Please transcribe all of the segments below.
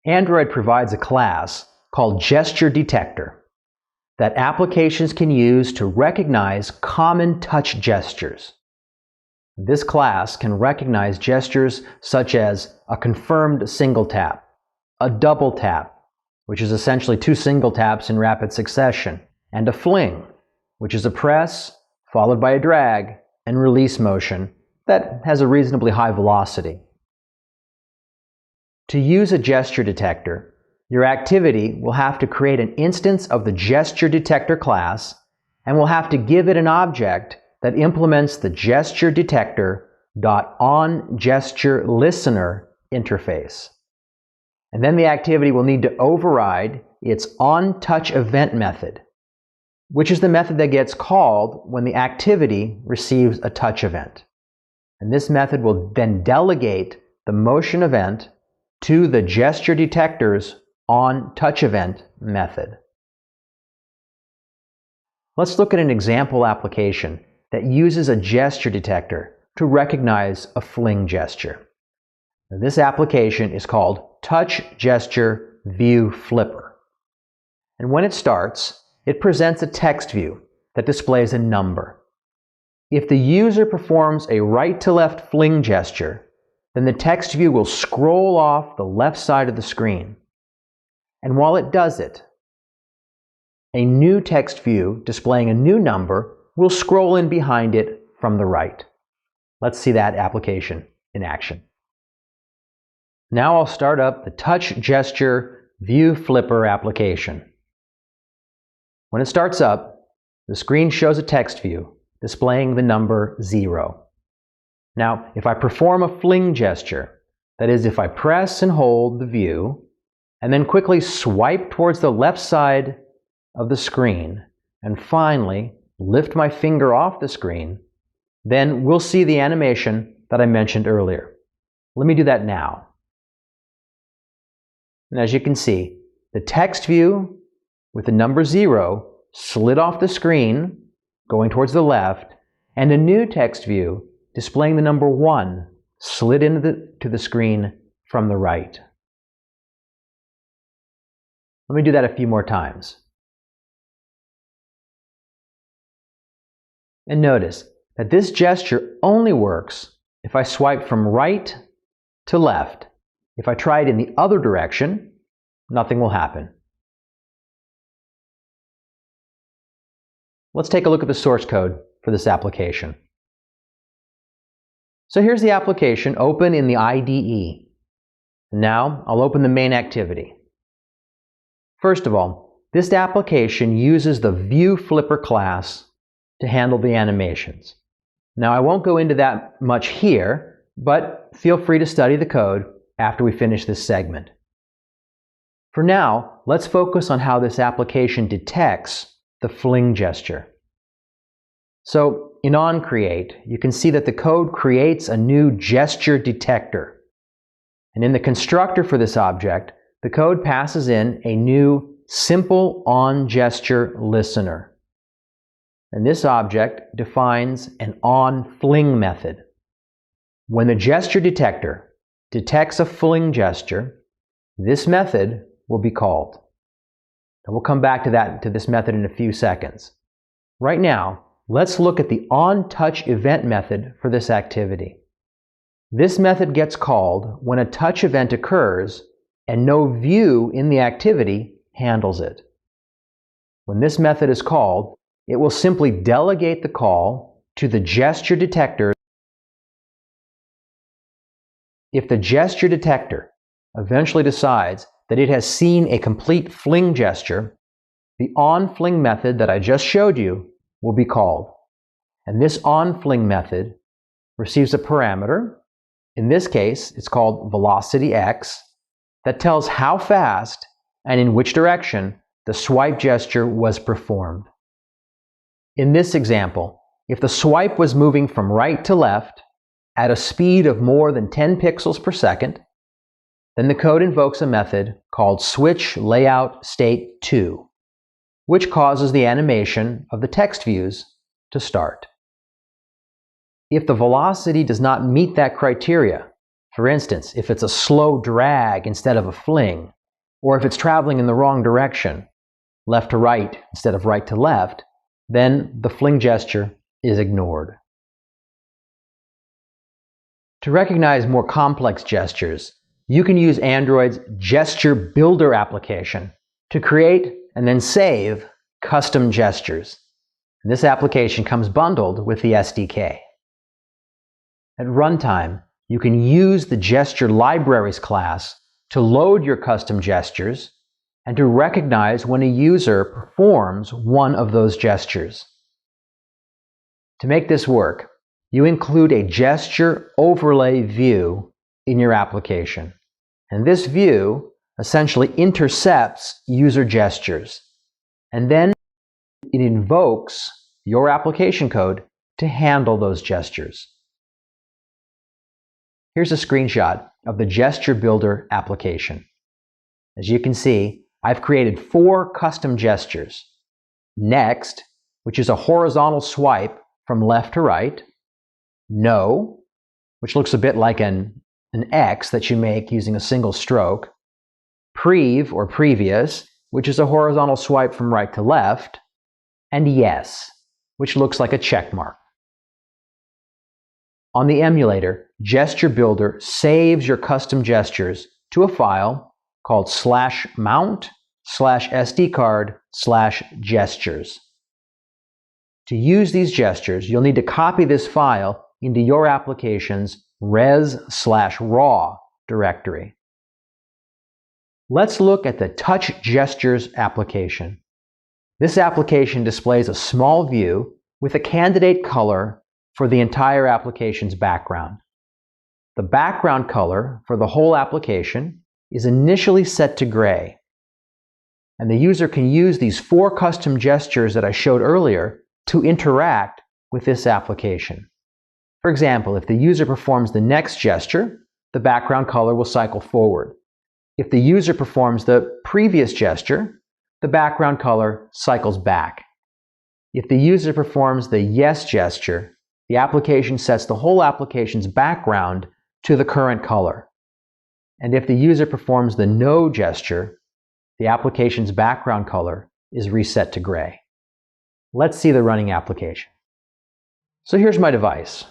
Android provides a class called Gesture Detector that applications can use to recognize common touch gestures. This class can recognize gestures such as a confirmed single tap, a double tap, which is essentially two single taps in rapid succession, and a fling, which is a press followed by a drag and release motion that has a reasonably high velocity. To use a gesture detector, your activity will have to create an instance of the gesture detector class and will have to give it an object that implements the gesture detector.onGestureListener interface. And then the activity will need to override its onTouchEvent method, which is the method that gets called when the activity receives a touch event. And this method will then delegate the motion event to the gesture detector's onTouchEvent method. Let's look at an example application that uses a gesture detector to recognize a fling gesture. Now, this application is called Touch Gesture View Flipper. And when it starts, it presents a text view that displays a number. If the user performs a right-to-left fling gesture, then the text view will scroll off the left side of the screen. And while it does it, a new text view displaying a new number will scroll in behind it from the right. Let's see that application in action. Now I'll start up the Touch Gesture View Flipper application. When it starts up, the screen shows a text view displaying the number 0. Now, if I perform a fling gesture, that is, if I press and hold the view, and then quickly swipe towards the left side of the screen, and finally lift my finger off the screen, then we'll see the animation that I mentioned earlier. Let me do that now. And as you can see, the text view with the number 0 slid off the screen, going towards the left, and a new text view displaying the number 1 slid into the screen from the right. Let me do that a few more times. And notice that this gesture only works if I swipe from right to left. If I try it in the other direction, nothing will happen. Let's take a look at the source code for this application. So here's the application open in the IDE. Now I'll open the main activity. First of all, this application uses the View Flipper class to handle the animations. Now I won't go into that much here, but feel free to study the code after we finish this segment. For now, let's focus on how this application detects the fling gesture. So in onCreate, you can see that the code creates a new gesture detector. And in the constructor for this object, the code passes in a new simple onGestureListener. And this object defines an onFling method. When the gesture detector detects a fling gesture, this method will be called. And we'll come back to this method in a few seconds. Right now, let's look at the onTouchEvent method for this activity. This method gets called when a touch event occurs and no view in the activity handles it. When this method is called, it will simply delegate the call to the gesture detector. If the gesture detector eventually decides that it has seen a complete fling gesture, the onFling method that I just showed you will be called. And this onFling method receives a parameter. In this case, it's called velocity x, that tells how fast and in which direction the swipe gesture was performed. In this example, if the swipe was moving from right to left at a speed of more than 10 pixels per second, then the code invokes a method called switchLayoutState2, which causes the animation of the text views to start. If the velocity does not meet that criteria, For instance, if it's a slow drag instead of a fling, or if it's traveling in the wrong direction, left to right instead of right to left, then the fling gesture is ignored. To recognize more complex gestures, you can use Android's Gesture Builder application to create and then save custom gestures. And this application comes bundled with the SDK. At runtime, you can use the Gesture Libraries class to load your custom gestures and to recognize when a user performs one of those gestures. To make this work, you include a gesture overlay view in your application. And this view essentially intercepts user gestures. And then it invokes your application code to handle those gestures. Here's a screenshot of the Gesture Builder application. As you can see, I've created 4 custom gestures. Next, which is a horizontal swipe from left to right. No, which looks a bit like an X that you make using a single stroke. Prev, or previous, which is a horizontal swipe from right to left. And yes, which looks like a check mark. On the emulator, Gesture Builder saves your custom gestures to a file called /mount/SD-card/gestures. To use these gestures, you'll need to copy this file into your application's res/raw directory. Let's look at the Touch Gestures application. This application displays a small view with a candidate color for the entire application's background. The background color for the whole application is initially set to gray, and the user can use these 4 custom gestures that I showed earlier to interact with this application. For example, if the user performs the next gesture, the background color will cycle forward. If the user performs the previous gesture, the background color cycles back. If the user performs the yes gesture, the application sets the whole application's background to the current color. And if the user performs the no gesture, the application's background color is reset to gray. Let's see the running application. So here's my device.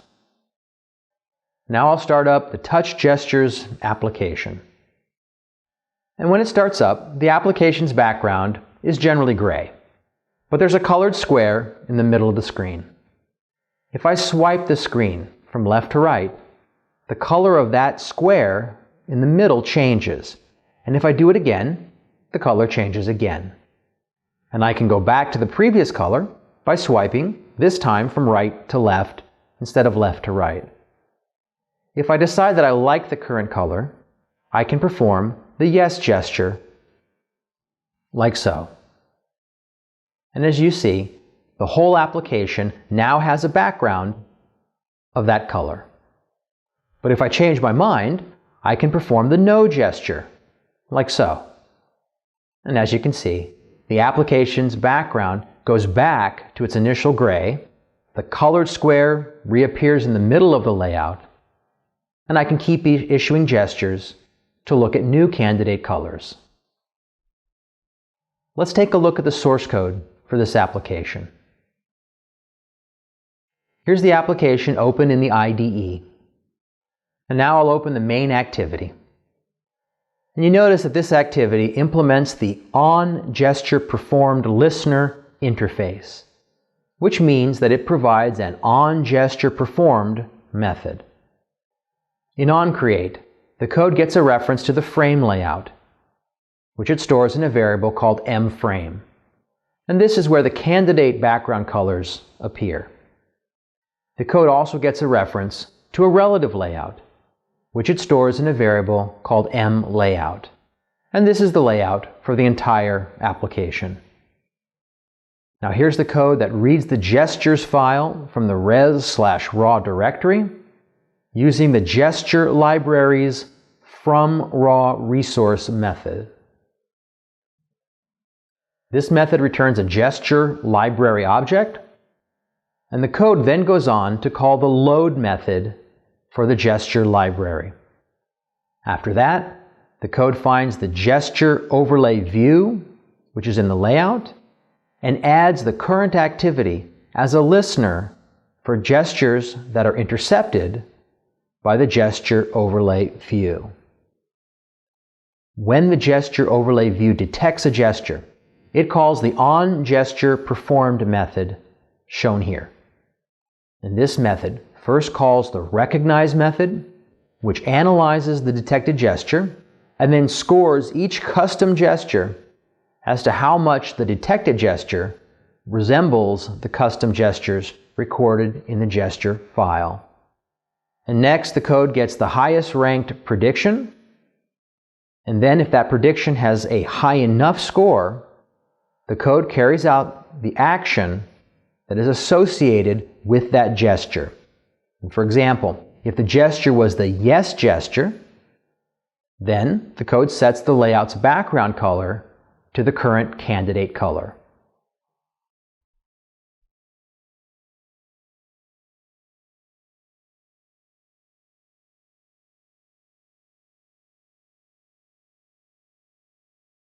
Now I'll start up the Touch Gestures application. And when it starts up, the application's background is generally gray, but there's a colored square in the middle of the screen. If I swipe the screen from left to right, the color of that square in the middle changes. And if I do it again, the color changes again. And I can go back to the previous color by swiping, this time from right to left instead of left to right. If I decide that I like the current color, I can perform the yes gesture like so. And as you see, the whole application now has a background of that color. But if I change my mind, I can perform the no gesture like so. And as you can see, the application's background goes back to its initial gray, the colored square reappears in the middle of the layout, and I can keep issuing gestures to look at new candidate colors. Let's take a look at the source code for this application. Here's the application open in the IDE. And now I'll open the main activity. And you notice that this activity implements the onGesturePerformedListener interface, which means that it provides an onGesturePerformed method. In onCreate, the code gets a reference to the frame layout, which it stores in a variable called mFrame. And this is where the candidate background colors appear. The code also gets a reference to a relative layout, which it stores in a variable called mLayout. And this is the layout for the entire application. Now here's the code that reads the gestures file from the res/raw directory using the gesture libraries from raw resource method. This method returns a gesture library object, and the code then goes on to call the load method for the gesture library. After that, the code finds the gesture overlay view, which is in the layout, and adds the current activity as a listener for gestures that are intercepted by the gesture overlay view. When the gesture overlay view detects a gesture, it calls the onGesturePerformed method shown here. And this method first calls the recognize method, which analyzes the detected gesture and then scores each custom gesture as to how much the detected gesture resembles the custom gestures recorded in the gesture file. And next, the code gets the highest ranked prediction, and then if that prediction has a high enough score, the code carries out the action that is associated with that gesture. And for example, if the gesture was the yes gesture, then the code sets the layout's background color to the current candidate color.